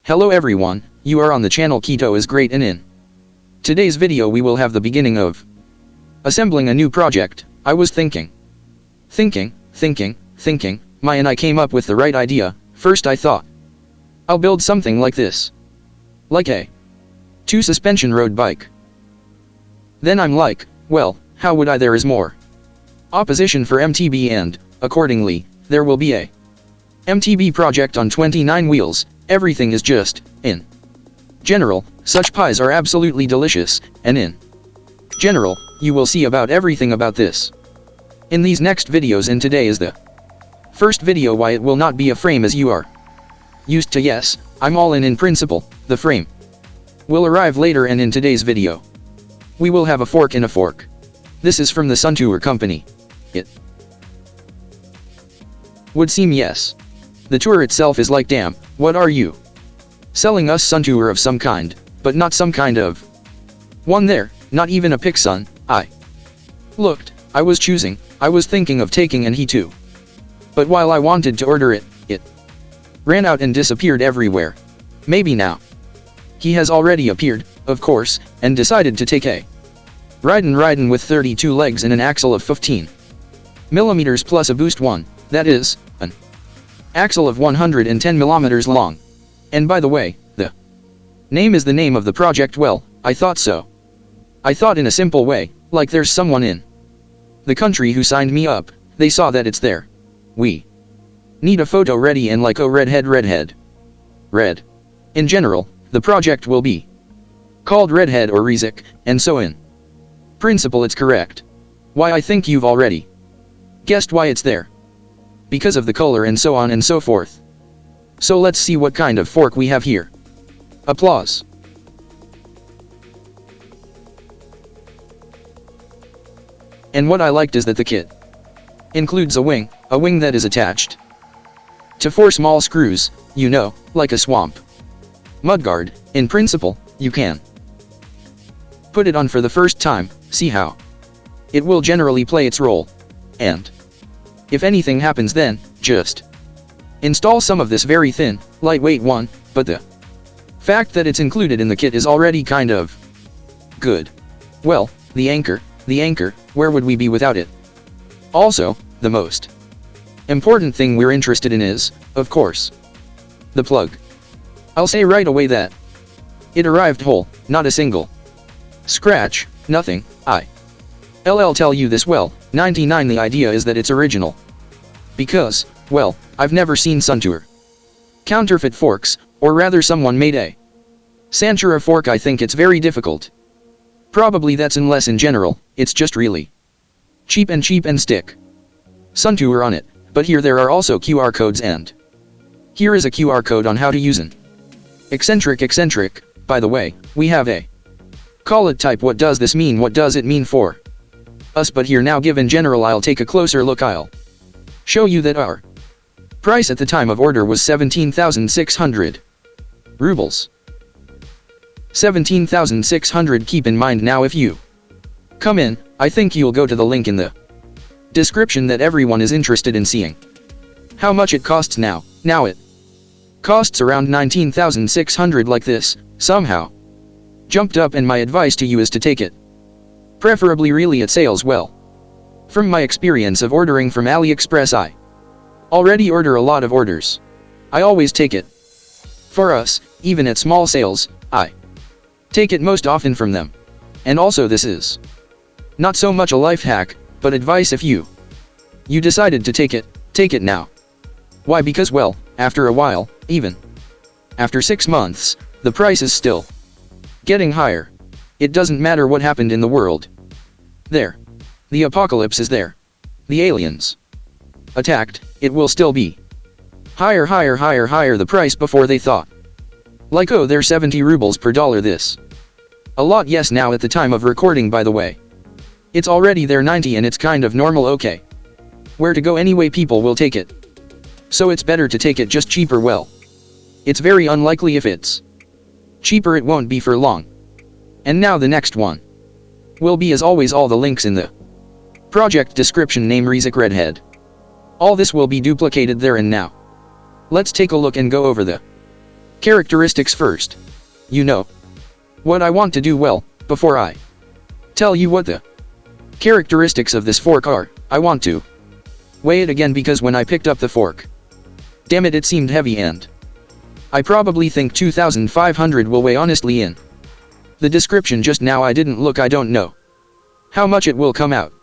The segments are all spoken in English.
Hello everyone, you are on the channel Keto is Great and in today's video we will have the beginning of assembling a new project. I was thinking, and I came up with the right idea. First I thought, I'll build something like this. Like a 2-suspension road bike. Then I'm like, well, how would there is more opposition for MTB and, accordingly, there will be a MTB project on 29 wheels. Everything is just, in general, such pies are absolutely delicious, and in general, you will see about everything about this in these next videos, and today is the first video why it will not be a frame as you are used to. Yes, I'm all in principle, the frame will arrive later, and in today's video, we will have a fork in a fork. This is from the Suntour company. It would seem yes. The tour itself is like, damn, what are you selling us, Suntour of some kind, but not some kind of one there, not even a pic, son. I looked, I was choosing, I was thinking of taking, and he too. But while I wanted to order it, it ran out and disappeared everywhere. Maybe now he has already appeared, of course, and decided to take a Raidon with 32 legs and an axle of 15 millimeters plus a boost one, that is, an axle of 110 millimeters long. And by the way, the name is the name of the project. Well, I thought so. I thought in a simple way, like there's someone in the country who signed me up, they saw that it's there. We need a photo ready, and like, oh, redhead. Red. In general, the project will be called Redhead or Rizik, and so in principle it's correct. Why, I think you've already guessed why it's there. Because of the color and so on and so forth. So let's see what kind of fork we have here. Applause. And what I liked is that the kit includes a wing that is attached to 4 small screws, you know, like a swamp mudguard. In principle, you can put it on for the first time, see how it will generally play its role, and if anything happens then, just install some of this very thin, lightweight one, but the fact that it's included in the kit is already kind of good. Well, the anchor, where would we be without it? Also, the most important thing we're interested in is, of course, the plug. I'll say right away that it arrived whole, not a single scratch, nothing. I'll tell you this, well, 99 the idea is that it's original. Because, well, I've never seen Suntour counterfeit forks, or rather someone made a Suntour fork. I think it's very difficult. Probably that's unless in general, it's just really cheap and stick Suntour on it. But here there are also QR codes, and here is a QR code on how to use an eccentric. By the way, we have a call it type. What does this mean? What does it mean for us? But here now, given general, I'll take a closer look. I'll show you that our price at the time of order was 17,600 rubles. 17,600. Keep in mind now, if you come in, I think you'll go to the link in the description that everyone is interested in seeing how much it costs now. Now it costs around 19,600. Like this, somehow jumped up, and my advice to you is to take it preferably really at sales. Well, from my experience of ordering from Aliexpress, I already order a lot of orders. I always take it for us, even at small sales, I take it most often from them. And also, this is not so much a life hack, but advice. If you decided to take it now. Why? Because, well, after a while, even after 6 months, the price is still getting higher. It doesn't matter what happened in the world. There. The apocalypse is there. The aliens attacked, it will still be higher the price. Before they thought, like, oh, they're 70 rubles per dollar, this a lot. Yes, now at the time of recording, by the way, it's already there 90, and it's kind of normal. Okay, where to go anyway? People will take it. So it's better to take it just cheaper. Well, it's very unlikely if it's cheaper it won't be for long. And now the next one will be, as always, all the links in the project description. Name Rizik Redhead. All this will be duplicated there, and now let's take a look and go over the Characteristics first. You know what I want to do well, before I tell you what the characteristics of this fork are, I want to weigh it again because when I picked up the fork, damn it seemed heavy and I probably think 2,500 will weigh honestly in the description just now I didn't look I don't know how much it will come out.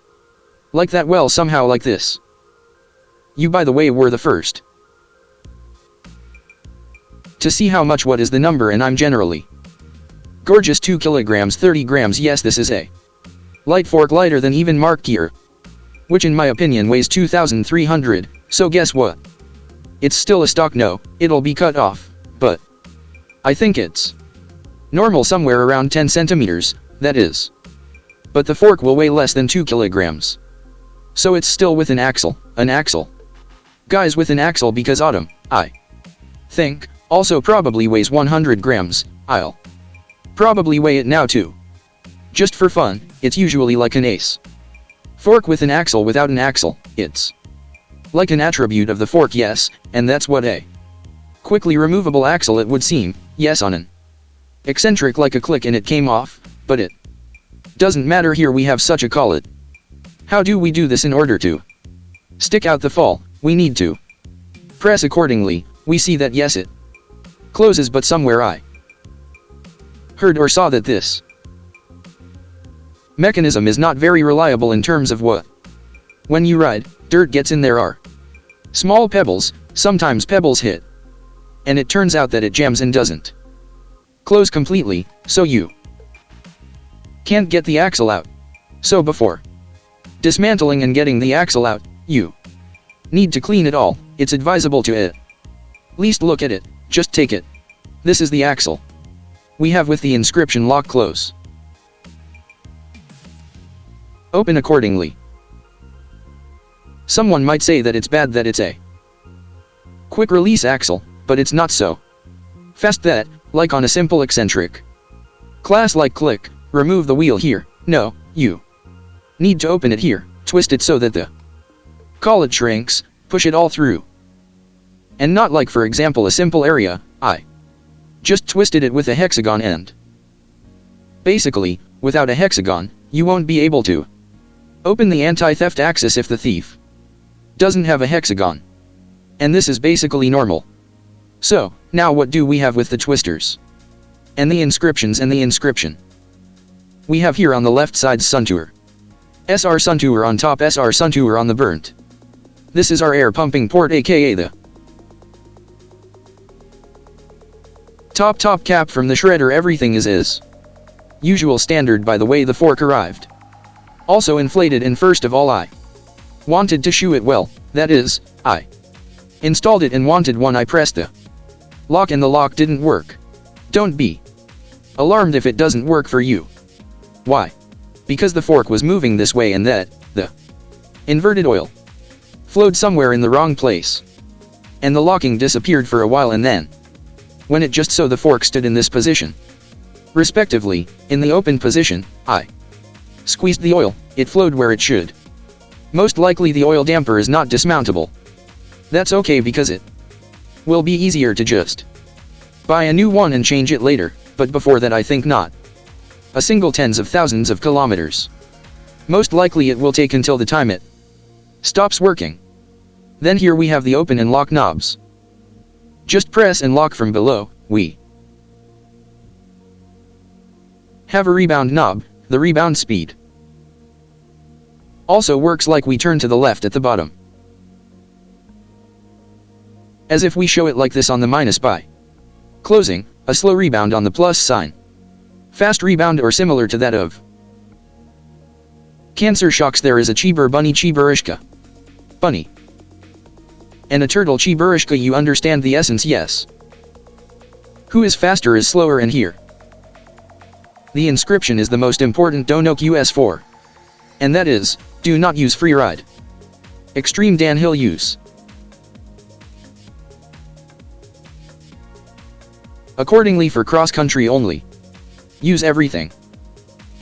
Like that well somehow like this. You by the way were the first to see how much what is the number and I'm generally gorgeous 2 kilograms 30 grams yes this is a light fork lighter than even Mark Gear, which in my opinion weighs 2,300, so guess what? It's still a stock no, it'll be cut off, but I think it's normal somewhere around 10 centimeters, that is. But the fork will weigh less than 2 kilograms. So it's still with an axle. Guys with an axle because Autumn, I think, also probably weighs 100 grams, I'll probably weigh it now too. Just for fun, it's usually like an ace fork with an axle without an axle, it's like an attribute of the fork yes, and that's what a quickly removable axle it would seem, yes on an eccentric like a click and it came off, but it doesn't matter here we have such a call it. How do we do this in order to stick out the fall, we need to press accordingly, we see that yes it closes but somewhere I heard or saw that this mechanism is not very reliable in terms of what when you ride, dirt gets in there are small pebbles, sometimes pebbles hit. And it turns out that it jams and doesn't close completely, so you can't get the axle out. So before dismantling and getting the axle out, you need to clean it all, it's advisable to at least look at it, just take it. This is the axle we have with the inscription lock close. Open accordingly. Someone might say that it's bad that it's a quick release axle, but it's not so fast that, like on a simple eccentric class like click, remove the wheel here, no, you need to open it here, twist it so that the collet shrinks, push it all through. And not like for example a simple area, I just twisted it with a hexagon end. Basically, without a hexagon, you won't be able to open the anti-theft axis if the thief doesn't have a hexagon. And this is basically normal. So, now what do we have with the twisters? And the inscriptions and the inscription? We have here on the left side Suntour. SR Suntour on top, SR Suntour on the burnt. This is our air pumping port aka the top cap from the shredder everything is usual standard by the way the fork arrived. Also inflated and first of all I wanted to shoe it well, that is, I installed it and wanted one I pressed the lock and the lock didn't work. Don't be alarmed if it doesn't work for you. Why? Because the fork was moving this way and that, the inverted oil flowed somewhere in the wrong place. And the locking disappeared for a while and then, when it just so the fork stood in this position, respectively, in the open position, I squeezed the oil, it flowed where it should. Most likely the oil damper is not dismountable. That's okay because it will be easier to just buy a new one and change it later, but before that I think not. A single tens of thousands of kilometers. Most likely it will take until the time it stops working. Then here we have the open and lock knobs. Just press and lock from below, we have a rebound knob, the rebound speed also works like we turn to the left at the bottom. As if we show it like this on the minus by closing, a slow rebound on the plus sign. Fast rebound or similar to that of Cancer shocks there is a Chiber bunny Chiberishka. Bunny. And a turtle Chiberishka you understand the essence yes. Who is faster is slower and here. The inscription is the most important Donok US4. And that is, do not use free ride. Extreme downhill use. Accordingly for cross country only. Use everything.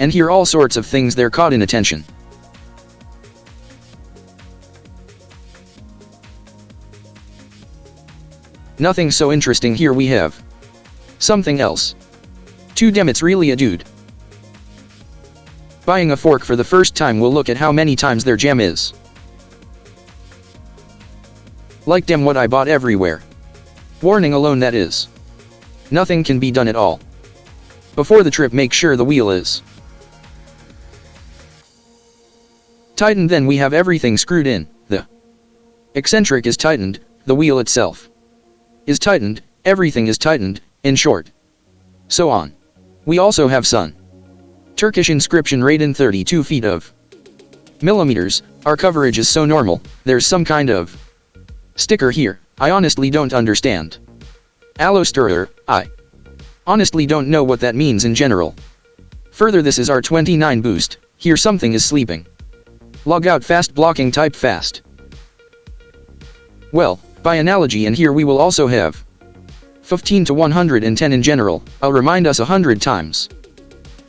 And here all sorts of things they're caught in attention. Nothing so interesting here we have Something else. Too damn, it's really a dude. Buying a fork for the first time will look at how many times their jam is. Like damn what I bought everywhere. Warning alone, that is. Nothing can be done at all. Before the trip, make sure the wheel is tightened, then we have everything screwed in. The eccentric is tightened, the wheel itself is tightened, everything is tightened, in short. So on. We also have Sun. Turkish inscription Raidon 32 feet of millimeters. Our coverage is so normal, there's some kind of sticker here, I honestly don't understand. Aliexpress, I honestly don't know what that means in general. Further, this is our 29 boost, here something is sleeping. Log out fast, blocking type fast. Well, by analogy, and here we will also have 15 to 110 in general. I'll remind us 100 times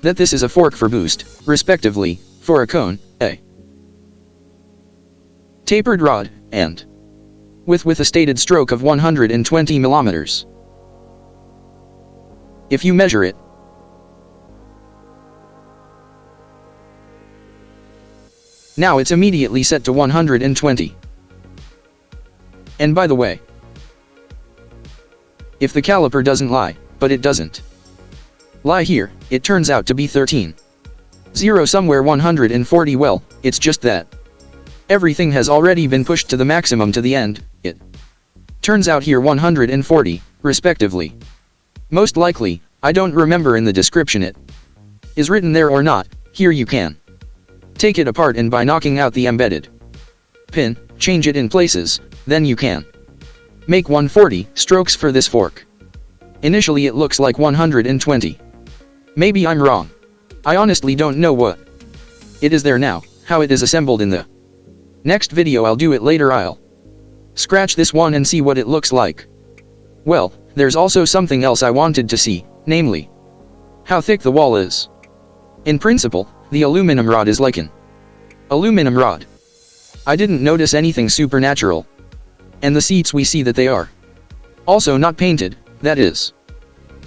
that this is a fork for boost, respectively, for a cone, a tapered rod, and with a stated stroke of 120 millimeters. If you measure it, now it's immediately set to 120. And by the way, if the caliper doesn't lie, but it doesn't lie here, it turns out to be 13. 0 somewhere 140. Well, it's just that everything has already been pushed to the maximum to the end. It turns out here 140, respectively. Most likely, I don't remember in the description it is written there or not. Here you can take it apart, and by knocking out the embedded pin, change it in places, then you can make 140 strokes for this fork. Initially it looks like 120. Maybe I'm wrong. I honestly don't know what it is there now. How it is assembled in the next video, I'll do it later. I'll scratch this one and see what it looks like. Well, there's also something else I wanted to see, namely how thick the wall is. In principle, the aluminum rod is like an aluminum rod. I didn't notice anything supernatural. And the seats, we see that they are also not painted, that is,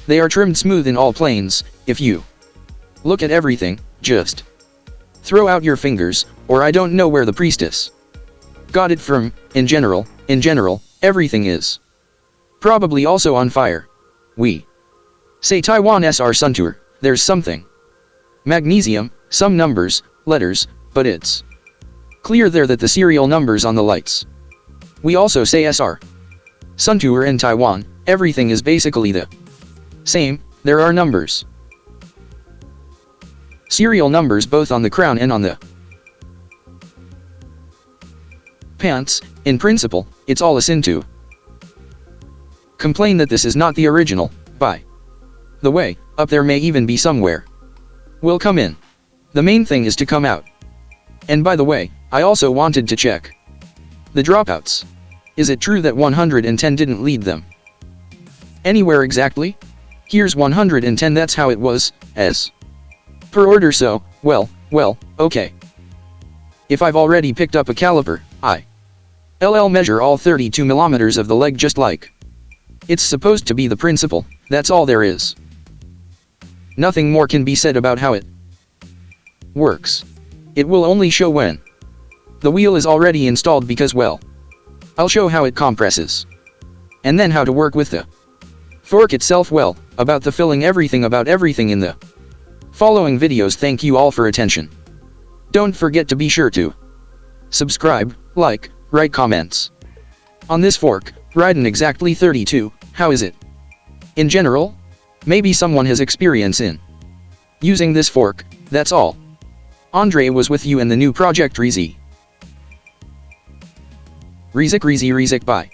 they are trimmed smooth in all planes. If you look at everything, just throw out your fingers, or I don't know where the priestess got it from. In general, everything is probably also on fire. We say Taiwan SR Suntour, there's something magnesium, some numbers, letters, but it's clear there that the serial numbers on the lights. We also say SR Suntour in Taiwan, everything is basically the same. There are numbers, serial numbers both on the crown and on the pants. In principle, it's all a sin to complain that this is not the original. By the way, up there may even be somewhere will come in. The main thing is to come out. And by the way, I also wanted to check the dropouts. Is it true that 110 didn't lead them anywhere exactly? Here's 110, that's how it was, as per order. So, well, okay. If I've already picked up a caliper, I'll measure all 32 millimeters of the leg just like it's supposed to be. The principle, that's all there is. Nothing more can be said about how it works. It will only show when the wheel is already installed, because, well, I'll show how it compresses, and then how to work with the fork itself. Well, about the filling, about everything in the following videos. Thank you all for attention. Don't forget to be sure to subscribe, like, write comments on this fork, Raidon exactly 32, how is it in general? Maybe someone has experience in using this fork. That's all. Andre was with you in the new project Reezy. Rezik, bye.